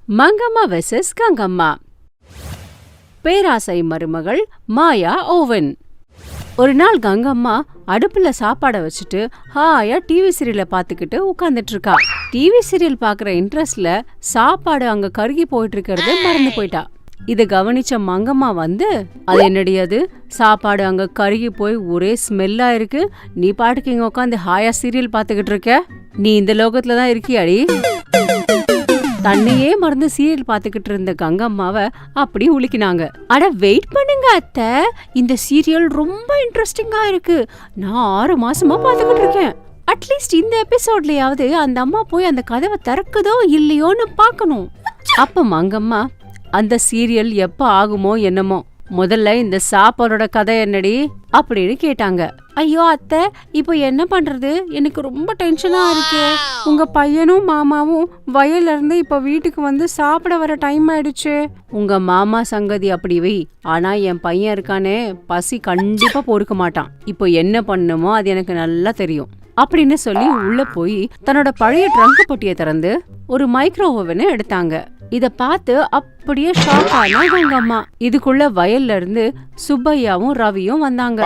Mangamma versus Gangamma. பேராசை மருமகள் மாயா oven. ஒரு நாள் கங்கம்மா அடுப்புல சாப்பாடை வச்சுட்டு ஹாயா டிவி சீரியலை பாத்துக்கிட்டு உட்கார்ந்துட்டு இருக்கா. டிவி சீரியல் பாக்குற இன்ட்ரெஸ்ட்ல சாப்பாடு அங்க கருகி போயிட்டு இருக்கிறது மறந்து போயிட்டா. இத கவனிச்ச மங்கம்மா வந்து, அது என்னடி அது, சாப்பாடு அங்க கருகி போய் ஒரே ஸ்மெல்லா இருக்கு, நீ பாட்டுக்கு இங்க உட்காந்து ஹாயா சீரியல் பாத்துக்கிட்டு இருக்க, நீ இந்த லோகத்துலதான் இருக்கியாடி? தன்னையே மறந்து சீரியல் பாத்துக்கிட்டு இருந்த கங்கம்மாவை அப்படி உலுக்கினாங்க. அட வெயிட் பண்ணுங்க அத்தை, இந்த சீரியல் ரொம்ப இன்ட்ரெஸ்டிங்கா இருக்கு, நான் 6 மாசமா பாத்துக்கிட்டு இருக்கேன், அட்லீஸ்ட் இந்த எபிசோட்லயாவது அந்த அம்மா போய் அந்த கதவை திறக்குதோ இல்லையோன்னு பாக்கணும். அப்ப மங்கம்மா, அந்த சீரியல் எப்ப ஆகுமோ என்னமோ, முதல்ல இந்த சாப்பாடோட கதை என்னடி அப்படின்னு கேட்டாங்க. ஐயோ அத்தை, இப்போ என்ன பண்றது, எனக்கு ரொம்ப டென்ஷனா இருக்கே, உங்க பையனும் மாமாவும் வயல்ல இருந்து இப்ப வீட்டுக்கு வந்து சாப்பிட வர டைம் ஆயிடுச்சு. உங்க மாமா சங்கதி அப்படி வை, ஆனா என் பையன் இருக்கானே, பசி கண்டிப்பா பொறுக்க மாட்டான், இப்போ என்ன பண்ணுமோ அது எனக்கு நல்லா தெரியும் அப்படின்னு சொல்லி உள்ள போய் தன்னோட பழைய ட்ரங்க் பொட்டியை திறந்து ஒரு மைக்ரோ ஓவனை எடுத்தாங்க. இத பார்த்து அப்படியே ஷாக் ஆனா கங்கம்மா. இதுக்குள்ள வயல்ல இருந்து சுப்பையாவும் ரவியும் வந்தாங்க.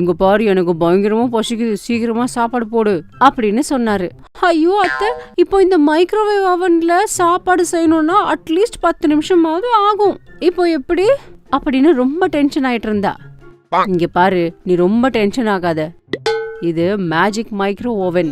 இங்க பாரு, எனக்கு பயங்கரமா பசிக்குது, சீக்கிரமா சாப்பாடு போடு அப்படின்னு சொன்னாரு. ஐயோ அத்தை, இப்போ இந்த மைக்ரோவேவ் அவன்ல சாப்பாடு செய்யணும்னா அட்லீஸ்ட் 10 நிமிஷமாவது ஆகும், இப்போ எப்படி அப்படின்னு ரொம்ப டென்ஷன் ஆயிட்டு இருந்தா. இங்க பாரு, நீ ரொம்ப டென்ஷன் ஆகாத, இது மேஜிக் மைக்ரோ ஓவன்,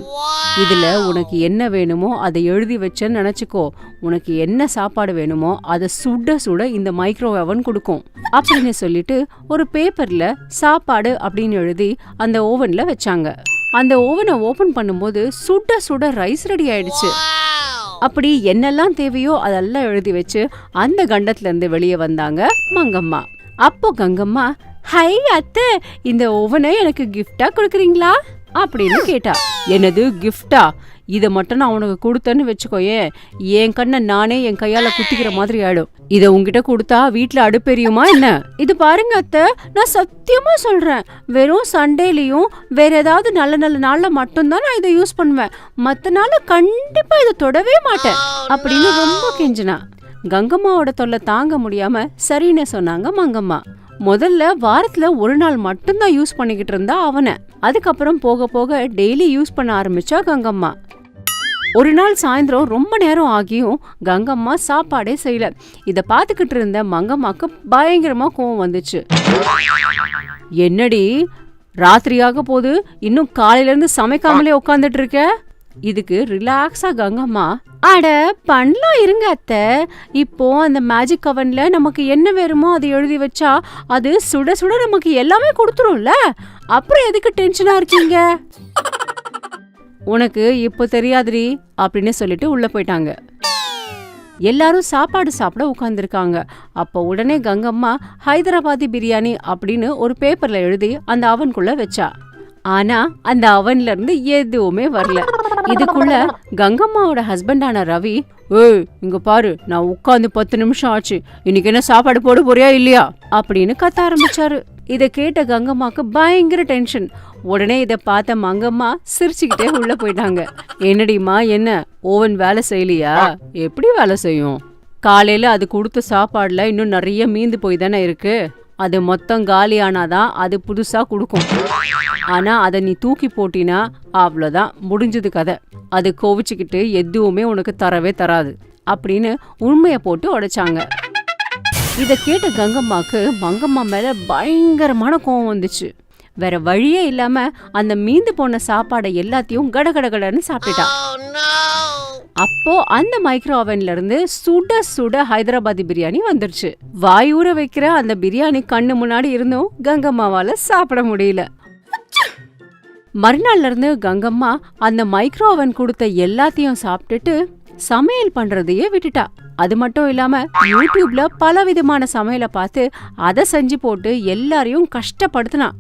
இதுல உனக்கு என்ன வேணுமோ அதை எழுதி வச்சேன்னு நினைச்சுக்கோ, உனக்கு என்ன சாப்பாடு வேணுமோ அதை சுட சுட இந்த மைக்ரோ ஓவன் கொடுக்கும் அப்படின்னு சொல்லிட்டு ஒரு பேப்பர்ல சாப்பாடு அப்படின்னு எழுதி அந்த ஓவன்ல வச்சாங்க. அந்த ஓவனை ஓபன் பண்ணும்போது சுட சுட ரைஸ் ரெடி ஆயிடுச்சு. அப்படி என்னெல்லாம் தேவையோ அதெல்லாம் எழுதி வச்சு அந்த கண்டத்துல இருந்து வெளியே வந்தாங்க மங்கம்மா. அப்போ கங்கம்மா, ஹை அத்தை, இந்த ஓவனை எனக்கு கிஃப்டா கொடுக்குறீங்களா அப்படின்னு கேட்டா. என்னது கிஃப்டா? இத மட்டும் நான் உனக்கு கொடுத்தேன்னு வச்சுக்கோயே, என் கண்ணை நானே என் கையால குத்திக்கிற மாதிரி ஆயிடும், இத உங்ககிட்ட கொடுத்தா வீட்டுல அடுப்பெரியுமா என்ன? இது பாருங்க அத்தை, நான் சத்தியமா சொல்றேன், வெறும் சண்டேலயும் வேற ஏதாவது நல்ல நல்ல நாள்ல மட்டும்தான் நான் இதை யூஸ் பண்ணுவேன், மத்த நாள்ல கண்டிப்பா இதை தொடவே மாட்டேன் அப்படின்னு ரொம்ப கெஞ்சினா. கங்கம்மாவோட தொல்லை தாங்க முடியாம சரின்னு சொன்னாங்க மங்கம்மா. முதல்ல வாரத்துல ஒரு நாள் மட்டும்தான் யூஸ் பண்ணிக்கிட்டு இருந்தா அவனை, அதுக்கப்புறம் போக போக டெய்லி யூஸ் பண்ண ஆரம்பிச்சா கங்கம்மா. ஒரு நாள் சாயந்தரம் ரொம்ப நேரம் ஆகியும் கங்கம்மா சாப்பாடே செய்யல. இத பாத்துக்கிட்டு இருந்த மங்கம்மாக்கு பயங்கரமா கோவம் வந்துச்சு. என்னடி ராத்திரியாக போது, இன்னும் காலையில இருந்து சமைக்காமலே உட்காந்துட்டு இருக்க? இதுக்கு ரிலாக்ஸா கங்கம்மா, அட பண்ணலாம் இருங்க அத்தை, இப்போ அந்த மேஜிக் அவன்ல நமக்கு என்ன வேணுமோ அதை எழுதி வச்சா அது சுட சுட நமக்கு எல்லாமே கொடுத்துரும்ல, அப்புறம் எதுக்கு டென்ஷனா இருக்கீங்க? உனக்கு இப்போ தெரியாதுரி அப்படின்னு சொல்லிட்டு உள்ள போயிட்டாங்க. எல்லாரும் சாப்பாடு சாப்பிட உட்கார்ந்துருக்காங்க. அப்போ உடனே கங்கம்மா ஹைதராபாதி பிரியாணி அப்படின்னு ஒரு பேப்பர்ல எழுதி அந்த அவனுக்குள்ள வச்சா. ஆனா அந்த அவன்ல இருந்து எதுவுமே வரல. இதுக்குள்ள கங்கம்மாவோட ஹஸ்பண்டான ரவி, இங்க பாரு, நான் உட்காந்து 10 நிமிஷம் ஆச்சு, இன்னைக்கு என்ன சாப்பாடு போட போறியா இல்லையா அப்படின்னு கத்த ஆரம்பிச்சாரு. இத கேட்ட கங்கம்மாக்கு பயங்கர டென்ஷன். உடனே இத பார்த்த மங்கம்மா சிரிச்சுக்கிட்டே உள்ள போயிட்டாங்க. என்னடிமா, என்ன ஓவன் வேலை செய்யலையா? எப்படி வேலை செய்யும்? காலையில அது கொடுத்த சாப்பாடுல இன்னும் நிறைய மீந்து போய் தானே இருக்கு, அது மொத்தம் காலி ஆனாதான் அது புதுசா கொடுக்கும், ஆனா அதை நீ தூக்கி போட்டினா அவ்வளோதான், முடிஞ்சது கதை, அது கோவிச்சுக்கிட்டு எதுவுமே உனக்கு தரவே தராது அப்படின்னு உண்மைய போட்டு உடைச்சாங்க. இத கேட்ட கங்கம்மாக்கு மங்கம்மா மேல பயங்கரமான கோவம் வந்துச்சு. வேற வழியே இல்லாம அந்த மீந்து போன சாப்பாடை எல்லாத்தையும் கடகடகடன்னு சாப்பிட்டுட்டா. அப்போ அந்த மைக்ரோ ஓவன்ல இருந்து சுட சுட ஹைதராபாதி பிரியாணி வந்துருச்சு. வாயூர வைக்கிற அந்த பிரியாணி கண்ணு முன்னாடி இருந்தும் கங்கம்மாவால சாப்பிட முடியல. மறுநாள்ல இருந்து கங்கம்மா அந்த மைக்ரோ ஓவன் கொடுத்த எல்லாத்தையும் சாப்பிட்டுட்டு சமையல் பண்றதையே விட்டுட்டா. அது மட்டும் இல்லாம யூடியூப்ல பல விதமான சமையலை பார்த்து அதை செஞ்சு போட்டு எல்லாரையும் கஷ்டப்படுத்தினா.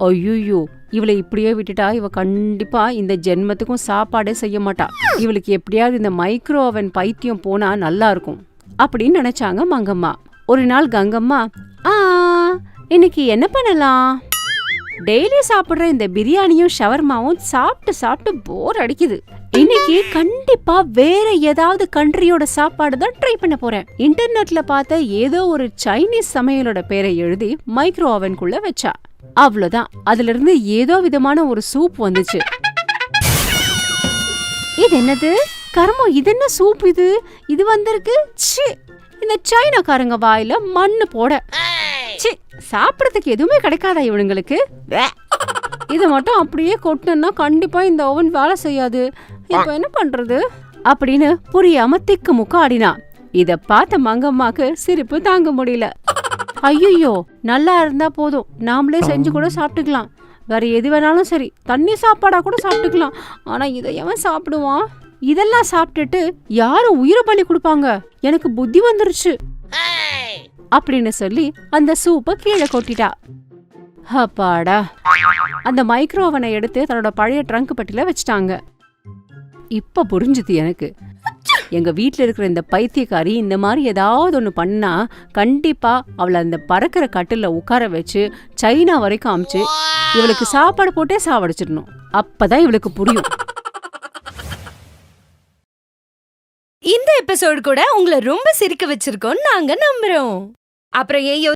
ஐயோ, இவளை இப்படியே விட்டுட்டா இவ கண்டிப்பா இந்த ஜென்மத்துக்கும் சாப்பாடே செய்ய மாட்டா, இவளுக்கு எப்படியாவது இந்த மைக்ரோ ஓவன் பைத்தியம் போனா நல்லா இருக்கும் அப்படின்னு நினைச்சாங்க மங்கம்மா. ஒரு நாள் கங்கம்மா, இன்னைக்கு என்ன பண்ணலாம் டெய்லி சாப்பிடுற இந்த பிரியாணியும் ஷவர்மாவும் சாப்பிட்டு சாப்பிட்டு போர் அடிக்குது. இன்னைக்கு கண்டிப்பா வேற ஏதாவது கண்ட்ரியோட சாப்பாடு தான் ட்ரை பண்ண போறேன். இன்டர்நெட்ல பார்த்த ஏதோ ஒரு சைனீஸ் சமையலோட பேரை எழுதி மைக்ரோ ஓவனுக்குள்ள வச்சா. அவ்வளவுதான், அதுல இருந்து ஏதோ விதமான ஒரு சூப் வந்துச்சு. இது என்னது கர்மம், இது என்ன சூப் இது வந்திருக்கு. ச்சீ, இந்த சைனாக்காரங்க வாயில மண்ணு போட. ச்சீ, சாப்பிடறதுக்கு எதுவுமே கிடைக்காதா இவனுங்களுக்கு? இதை மட்டும் அப்படியே கொட்டினா கண்டிப்பா இந்த ஓவன் வேலை செய்யாது. இப்ப என்ன பண்றது அப்படின்னு புரியாம திக்கு முக்க ஆடினா. இத பார்த்த மங்கம்மாக்கு சிரிப்பு தாங்க முடியல. ஐயோ, நல்லா இருந்தா போதும், நாமளே செஞ்சு கூட சாப்பிட்டுக்கலாம். வேற எது வேணாலும் சரி, தண்ணி சாப்பாடா கூட சாப்பிட்டுக்கலாம். ஆனா இதை எவன் சாப்பிடுவான்? இதெல்லாம் சாப்பிட்டுட்டு யாரும் உயிரை பலி கொடுப்பாங்க? எனக்கு புத்தி வந்துருச்சு அப்படின்னு சொல்லி அந்த சூப்பை கீழே கொட்டிட்டா. அப்பாடா, அந்த மைக்ரோவனை எடுத்து தன்னோட பழைய ட்ரங்க் பெட்டில வச்சுட்டாங்க. இப்ப புரிஞ்சுது எனக்கு, எங்க வீட்டுல இருக்கிற இந்த பைத்தியக்காரி இந்த மாதிரி ஏதாவது ஒண்ணு பண்ணா கண்டிப்பா அவளை அந்த பறக்கிற கட்டில உட்கார வச்சு சைனா வரைக்கும் அமிச்சு இவளுக்கு சாப்பாடு போட்டே சாவடிச்சிடணும். அப்பதான் இவளுக்கு புரியும். இந்த எபிசோடு கூட உங்களை ரொம்ப சிரிக்க வச்சிருக்கோம் நாங்க நம்புறோம். அப்புறம் ஏன்